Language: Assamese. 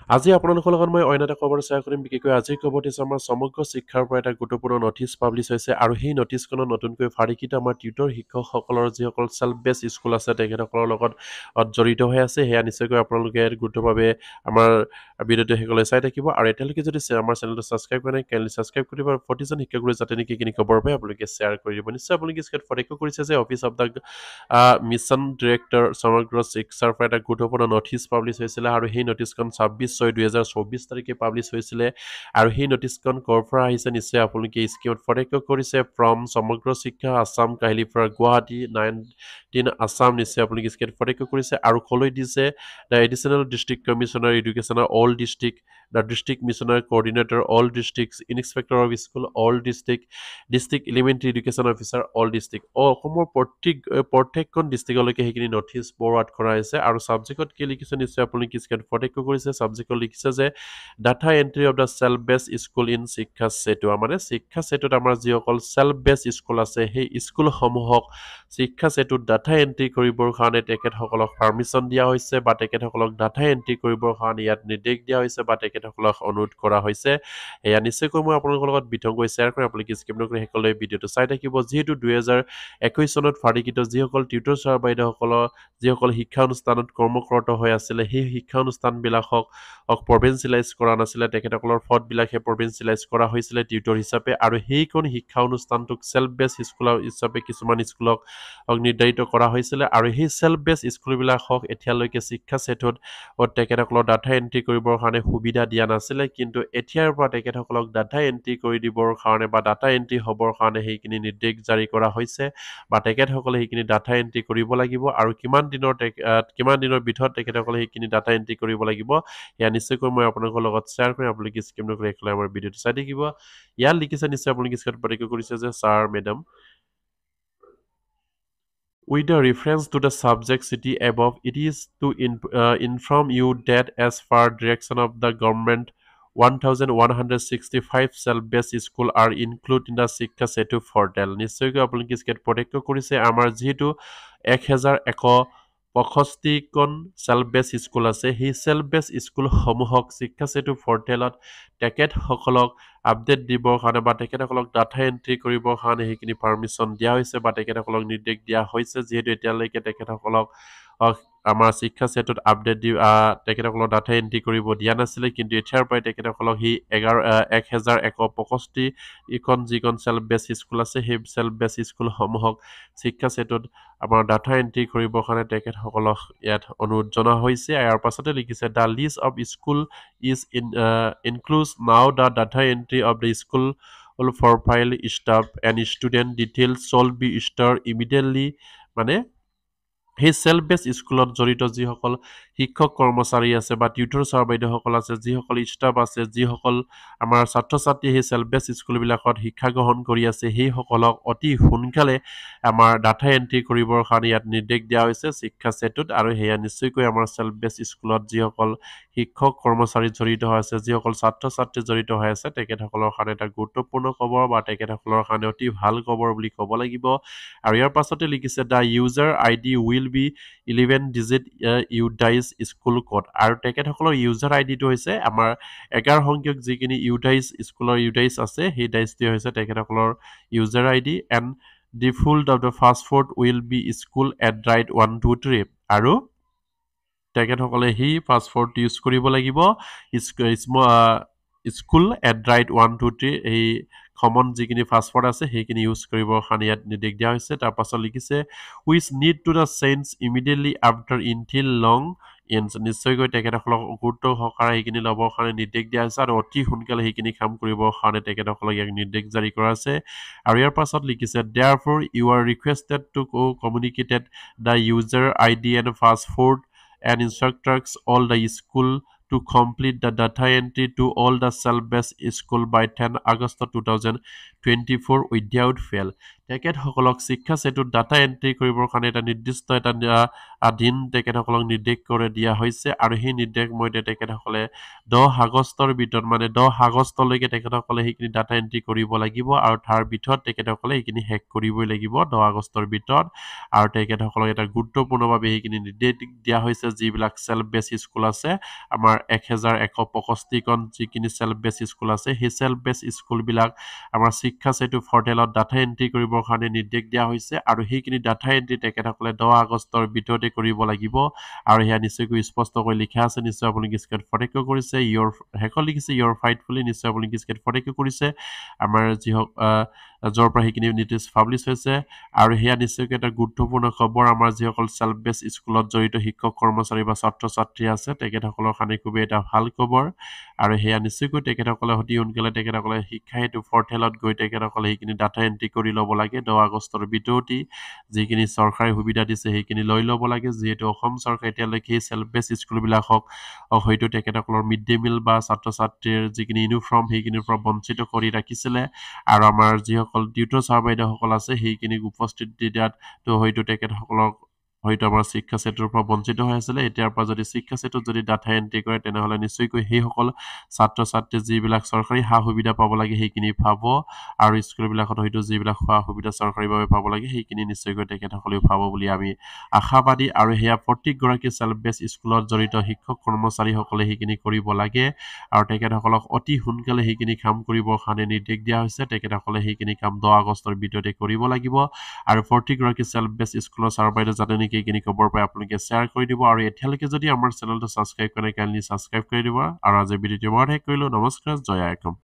আজি আপোনালোকৰ লগত মই অন্য এটা খবৰ শ্বেয়াৰ কৰিম বিশেষকৈ আজিৰ খবৰটি হৈছে আমাৰ সমগ্ৰ শিক্ষাৰ পৰা এটা গুৰুত্বপূৰ্ণ নটিচ পাব্লিছ হৈছে আৰু সেই নটিচখনত নতুনকৈ ফাৰিকিত আমাৰ টিউটৰ শিক্ষকসকলৰ যিসকল চেল্ফ বেছ স্কুল আছে তেখেতসকলৰ লগত জড়িত হৈ আছে সেয়া নিশ্চয়কৈ আপোনালোকে গুৰুত্বভাৱে আমাৰ ভিডিঅ'টো শেষলৈ চাই থাকিব আৰু এতিয়ালৈকে যদি আমাৰ চেনেলটো ছাবস্ক্ৰাইব কৰা নাই কাইণ্ডলি ছাবস্ক্ৰাইব কৰিব আৰু প্ৰতিজন শিক্ষাগুৰু যাতে নেকি কিনি খবৰ পায় আপোনালোকে শ্বেয়াৰ কৰি দিব নিশ্চয় আপোনালোকে স্ক্ৰীনত ফটো কৰিছে যে office of the mission director সমগ্ৰ শিক্ষাৰ পৰা এটা গুৰুত্বপূৰ্ণ নটিচ পাব্লিছ হৈছিলে আৰু সেই নটিচখন 26/6/2024 তাৰিখে পাব্লিছ হৈছিলে আৰু সেই নটিচখন ক'ৰ পৰা আহিছে নিশ্চয় আপোনালোকে স্ক্ৰীনত ফটো কৰিছে ফ্ৰম সমগ্ৰ শিক্ষা আছাম কাহিলী পৰা গুৱাহাটী 19 আছাম নিশ্চয় আপোনালোকে স্ক্ৰীনত ফটো কৰিছে আৰু ক'লৈ দিছে দ্য এডিচনেল ডিষ্ট্ৰিক্ট কমিশ্যনাৰ এডুকেশ্যনৰ all district the district mission coordinator all district inspector of school all district elementary education officer all district অসমৰ প্ৰত্যেকখন ডিষ্ট্ৰিক্টলৈকে সেইখিনি নটিচ ফৰৱাৰ্ড কৰা হৈছে আৰু ছাবজেক্টত কি লিখিছে নিশ্চয় আপোনালোকে স্ক্ৰীনত ফটো কৰিছে ছাবজেক্টত লিখিছে যে data entry of the self বেছ স্কুল ইন শিক্ষা সেতু মানে শিক্ষা সেতুত আমাৰ যিসকল চেল্ফ বেছ স্কুল আছে সেই স্কুলসমূহক শিক্ষা সেতুত ডাটা এণ্ট্ৰি কৰিবৰ কাৰণে তেখেতসকলক পাৰ্মিশ্যন দিয়া হৈছে বা তেখেতসকলক ডাটা এণ্ট্ৰি কৰিবৰ কাৰণে ইয়াত নিৰ্দেশ দিয়া হৈছে বা তেখেতসকলক অনুৰোধ কৰা হৈছে এয়া নিশ্চয়কৈ মই আপোনালোকৰ লগত বিতংকৈ শ্বেয়াৰ কৰিম আপোনালোকে স্কিপ নকৰি শেষলৈ ভিডিঅ'টো চাই থাকিব যিহেতু 2021 চনত ফাৰিকিত যিসকল টিউটৰ ছাৰ বাইদেউসকলৰ যিসকল শিক্ষা অনুষ্ঠানত কৰ্মৰত হৈ আছিলে সেই শিক্ষা অনুষ্ঠানবিলাকক প্ৰভিঞ্চিয়েলাইজ কৰা নাছিলে তেখেতসকলৰ পদবিলাকহে প্ৰভিঞ্চিয়েলাইজ কৰা হৈছিলে টিউটৰ হিচাপে আৰু সেইখন শিক্ষা অনুষ্ঠানটোক চেল্ফ বেছ স্কুল হিচাপে কিছুমান স্কুলক নিৰ্ধাৰিত কৰা হৈছিলে আৰু সেই চেল্ফ বেছ স্কুলবিলাকক এতিয়ালৈকে শিক্ষা সেতুত তেখেতসকলৰ ডাটা এণ্ট্ৰি কৰিবৰ কাৰণে সুবিধা দিয়া নাছিলে কিন্তু এতিয়াৰ পৰা তেখেতসকলক ডাটা এণ্ট্ৰি কৰি দিবৰ কাৰণে বা ডাটা এণ্ট্ৰি হ'বৰ কাৰণে সেইখিনি নিৰ্দেশ জাৰি কৰা হৈছে বা তেখেতসকলে সেইখিনি ডাটা এণ্ট্ৰি কৰিব লাগিব আৰু কিমান দিনৰ ভিতৰত তেখেতসকলে সেইখিনি ডাটা এণ্ট্ৰি কৰিব লাগিব এয়া নিশ্চয়কৈ মই আপোনালোকৰ লগত শ্বেয়াৰ কৰিম আপোনালোকে স্কিপ নকৰি শেষলৈ আমাৰ ভিডিঅ'টো চাই থাকিব ইয়াত লিখিছে নিশ্চয় আপোনালোকে স্ক্ৰীনত ফটো কৰিছে যে sir madam With the reference to the subject city above, it is to inform you that as per direction of the government, 1165 self-based school are included in the Shiksha Setu portal. নিশ্চয়কৈ আপোনালোকে স্ক্ৰীনত প্ৰত্যক্ষ কৰিছে আমাৰ যিহেতু 1165খন চেল্ফ বেছ স্কুল আছে সেই চেল্ফ বেছ স্কুলসমূহক শিক্ষা সেতু পৰ্টেলত তেখেতসকলক আপডেট দিবৰ কাৰণে বা তেখেতসকলক ডাটা এণ্ট্ৰি কৰিবৰ কাৰণে সেইখিনি পাৰ্মিশ্যন দিয়া হৈছে বা তেখেতসকলক নিৰ্দেশ দিয়া হৈছে যিহেতু এতিয়ালৈকে তেখেতসকলক আমাৰ শিক্ষা সেতুত আপডেট দি তেখেতসকলক ডাটা এণ্ট্ৰি কৰিব দিয়া নাছিলে কিন্তু এতিয়াৰ পৰাই তেখেতসকলক সেই 1165খন যিখন চেল্ফ বেছ স্কুল আছে সেই চেল্ফ বেছ স্কুলসমূহক শিক্ষা সেতুত আমাৰ ডাটা এণ্ট্ৰি কৰিবৰ কাৰণে তেখেতসকলক ইয়াত অনুৰোধ জনোৱা হৈছে ইয়াৰ পাছতে লিখিছে the list of school is include now the data entry of the school profile staff and student details shall be stored immediately মানে সেই চেল্ফ বেছ স্কুলত জড়িত যিসকল শিক্ষক কৰ্মচাৰী আছে বা টিউটৰ ছাৰ বাইদেউসকল আছে যিসকল ষ্টাফ আছে যিসকল আমাৰ ছাত্ৰ ছাত্ৰী সেই চেল্ফ বেছ স্কুলবিলাকত শিক্ষা গ্ৰহণ কৰি আছে সেইসকলক অতি সোনকালে আমাৰ ডাটা এণ্ট্ৰি কৰিবৰ কাৰণে ইয়াত নিৰ্দেশ দিয়া হৈছে শিক্ষা সেতুত আৰু সেয়া নিশ্চয়কৈ আমাৰ চেল্ফ বেছ স্কুলত যিসকল শিক্ষক কৰ্মচাৰী জড়িত হৈ আছে যিসকল ছাত্ৰ ছাত্ৰী জড়িত হৈ আছে তেখেতসকলৰ কাৰণে এটা গুৰুত্বপূৰ্ণ খবৰ বা তেখেতসকলৰ কাৰণে অতি ভাল খবৰ বুলি ক'ব লাগিব আৰু ইয়াৰ পাছতে লিখিছে the user I D will be 11 digit UDISE school code আৰু তেখেতসকলৰ ইউজাৰ আই ডিটো হৈছে আমাৰ 11 সংখ্যক যিখিনি ইউডাইজ স্কুলৰ ইউডাইজ আছে সেই ডাইজটোৱে হৈছে তেখেতসকলৰ user I D and the full of the password will be school @123 আৰু তেখেতসকলে সেই পাছৱৰ্ড ইউজ কৰিব লাগিব স্কুল @123 এই কমন যিখিনি পাছৱৰ্ড আছে সেইখিনি ইউজ কৰিবৰ কাৰণে ইয়াত নিৰ্দেশ দিয়া হৈছে তাৰপাছত লিখিছে which need to the change immediately after initial log ins নিশ্চয়কৈ তেখেতসকলক গুৰুত্ব সহকাৰে সেইখিনি ল'বৰ কাৰণে নিৰ্দেশ দিয়া হৈছে আৰু অতি সোনকালে সেইখিনি কাম কৰিবৰ কাৰণে তেখেতসকলক ইয়াক নিৰ্দেশ জাৰি কৰা আছে আৰু ইয়াৰ পাছত লিখিছে therefore you are requested to communicated the user I D and password and instructs all the school to complete the data entry to all the self-based school by 10 August 2024 without fail. তেখেতসকলক শিক্ষা সেতুত ডাটা এন্ট্ৰি কৰিবৰ কাৰণে এটা নিৰ্দিষ্ট এটা দিন তেখেতসকলক নিৰ্দেশ কৰি দিয়া হৈছে আৰু সেই নিৰ্দেশ মতে তেখেতসকলে 10 আগষ্টৰ ভিতৰত মানে 10 আগষ্টলৈকে তেখেতসকলে সেইখিনি ডাটা এন্ট্ৰি কৰিব লাগিব আৰু তাৰ ভিতৰত তেখেতসকলে এইখিনি শেষ কৰিবই লাগিব 10 আগষ্টৰ ভিতৰত আৰু তেখেতসকলক এটা গুৰুত্বপূৰ্ণভাৱে সেইখিনি নিৰ্দেশ দিয়া হৈছে যিবিলাক সেল্ফ বেস স্কুল আছে আমাৰ 1165খন যিখিনি সেল্ফ বেস স্কুল আছে সেই সেল্ফ বেস স্কুলবিলাক আমাৰ শিক্ষা সেতু পৰ্টেলত ডাটা এন্ট্ৰি কৰিবৰ কাৰণে নিৰ্দেশ দিয়া হৈছে আৰু সেইখিনি ডাটা এন্ট্ৰি তেখেতসকলে 10 আগষ্টৰ ভিতৰতে কৰিব লাগিব আৰু হেয়া নিশ্চয়কৈ স্পষ্টকৈ লিখা আছে নিশ্চয় আপুনি স্ক্ৰীনত ফটো কৰিছে হেকল লিখিছে ইয়ৰ ফাইট বুলি নিশ্চয় আপুনি স্ক্ৰীনত ফটো কৰিছে আমাৰ যি হক যৰ পৰা সেইখিনি নিউজ পাব্লিছ হৈছে আৰু হেয়া নিশ্চয়কৈ এটা গুৰুত্বপূৰ্ণ খবৰ আমাৰ যিসকল সেল্ফ বেস স্কুলত জড়িত শিক্ষক কৰ্মচাৰী বা ছাত্ৰ ছাত্ৰী আছে তেখেতসকলৰ কাৰণে খুবেই এটা ভাল খবৰ আৰু হেয়া নিশ্চয়কৈ তেখেতসকলে অতি সোনকালে তেখেতসকলে শিক্ষা হেতু পৰ্টেলত গৈ তেখেতসকলে সেইখিনি ডাটা এন্ট্ৰি কৰি ল'ব লাগে 10 আগষ্টৰ ভিতৰতে যিখিনি চৰকাৰে সুবিধা দিছে সেইখিনি লৈ ল'ব লাগে যিহেতু অসম চৰকাৰে এতিয়ালৈকে সেল্ফ বেস স্কুলবিলাকক হয়তো তেখেতসকলৰ মিড ডে মিল বা ছাত্ৰ ছাত্ৰীৰ যিখিনি ইউনিফৰ্ম সেইখিনিৰ পৰা বঞ্চিত কৰি ৰাখিছিলে আৰু আমাৰ যিসকল টিউটৰ ছাৰ বাইদেউসকল আছে সেইখিনিক উপস্থিতি দিয়াত তো হয়তো তেখেতসকলক হয়তো আমাৰ শিক্ষা সেতুৰ পৰা বঞ্চিত হৈ আছিলে এতিয়াৰ পৰা যদি শিক্ষা সেতুত যদি ডাটা এন্ট্ৰি কৰে তেনেহলে নিশ্চয়কৈ সেইসকল ছাত্ৰ ছাত্ৰী যিবিলাক চৰকাৰী সা সুবিধা পাব লাগে সেইখিনি পাব আৰু স্কুলবিলাকত হয়তো যিবিলাক সা সুবিধা চৰকাৰীভাৱে পাব লাগে সেইখিনি নিশ্চয়কৈ তেখেতসকলেও পাব বুলি আমি আশাবাদী আৰু হেয়া প্ৰত্যেকগৰাকী সেল্ফ বেস স্কুলত জড়িত শিক্ষক কৰ্মচাৰীসকলে সেইখিনি কৰিব লাগে আৰু তেখেতসকলক অতি সোনকালে সেইখিনি কাম কৰিবৰ কাৰণে নিৰ্দেশ দিয়া হৈছে তেখেতসকলে সেইখিনি কাম 10 আগষ্টৰ ভিতৰতে কৰিব লাগিব আৰু প্ৰত্যেকগৰাকী সেল্ফ বেস স্কুলৰ ছাৰ বাইদেউ জানে নেকি এইখিনি খবৰ পাই আপোনালোকে শ্বেয়াৰ কৰি দিব আৰু এতিয়ালৈকে যদি আমাৰ চেনেলটো সাবস্ক্ৰাইব কৰে কাইণ্ডলি সাবস্ক্ৰাইব কৰি দিব আৰু আজি ভিডিঅ'টো মই শেষ কৰিলো নমস্কাৰ জয় আইকম